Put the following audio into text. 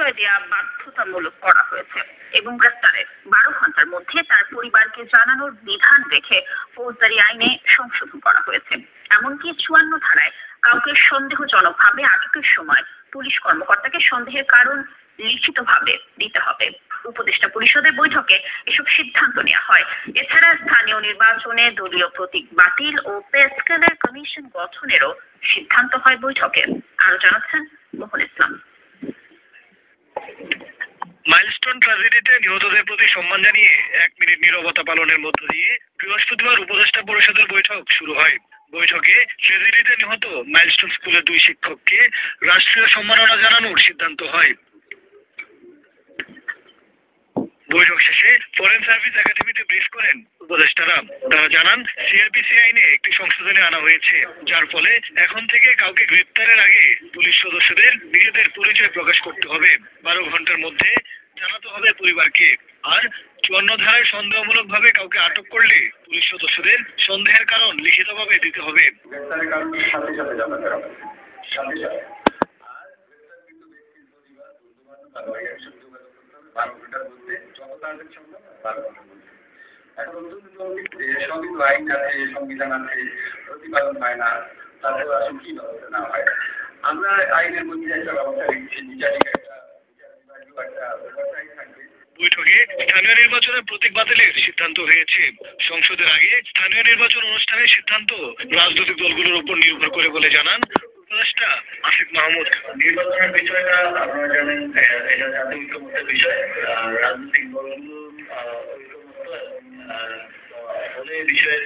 আশ্রয় দেওয়া বাধ্যতামূলক করা হয়েছে এবং গ্রেফতারের 12 ঘন্টার মধ্যে তার পরিবারকে জানানোর বিধান রেখে ফৌজদারি আইনে সংশোধন করা হয়েছে। এমনকি 54 ধারায় কাউকে সন্দেহজনকভাবে আটকের সময় পুলিশ কর্মকর্তাকে সন্দেহের কারণ লিখিতভাবে দিতে হবে। উপদেষ্টা পরিষদের বৈঠকে এসব সিদ্ধান্ত নেওয়া হয়। এছাড়া স্থানীয় নির্বাচনে দলীয় প্রতীক বাতিল ও পে স্কেলের কমিশন গঠনেরও সিদ্ধান্ত হয় বৈঠকে। আরো জানাচ্ছেন মোহন ইসলাম। মাইলস্টোন ট্র্যাজেডিতে নিহতদের প্রতি সম্মান জানিয়ে 1 মিনিট নীরবতা পালনের মধ্য দিয়ে বৃহস্পতিবার উপদেষ্টা পরিষদের বৈঠক শুরু হয়। বৈঠকে ট্র্যাজেডিতে নিহত মাইলস্টোন স্কুলের 2 শিক্ষককে রাষ্ট্রীয় সম্মাননা জানানোর সিদ্ধান্ত হয়। বৈঠক শেষে ফরেন সার্ভিস একাডেমিতে ব্রিফ করেন উপদেষ্টারা। তারা জানান সিআরপিসি আইনে একটি সংশোধনী আনা হয়েছে, যার ফলে এখন থেকে কাউকে গ্রেপ্তারের আগে পুলিশ সদস্যদের নিজেদের পরিচয় প্রকাশ করতে হবে। 12 ঘন্টার মধ্যে জানাতে হবে পরিবারকে। আর 54 ধারায় সন্দেহমূলকভাবে কাউকে আটক করলে পুলিশ সদস্যদের সন্দেহের কারণ লিখিতভাবে দিতে হবে। এখন নতুন আইন আছে, সংবিধান আছে, প্রতিপালন হয় না, তারপর আসলে কি ব্যবস্থা না হয়। আমরা আইনের মধ্যে একটা ব্যবস্থা রেখেছি, বিচারিক একটা ব্যবস্থাই থাকবে। বৈঠকে স্থানীয় নির্বাচনের প্রতীক বাতিলের সিদ্ধান্ত হয়েছে। সংসদের আগে স্থানীয় নির্বাচন অনুষ্ঠানের সিদ্ধান্ত রাজনৈতিক দলগুলোর উপর নির্ভর করে বলে জানান উপদেষ্টা আসিফ মাহমুদ। নির্বাচনের বিষয়টা আপনারা জানেন, এটা জাতীয় ঐক্যমত্যের বিষয়। রাজনৈতিক দলগুলো ঐক্যমত্য হলে বিষয়ে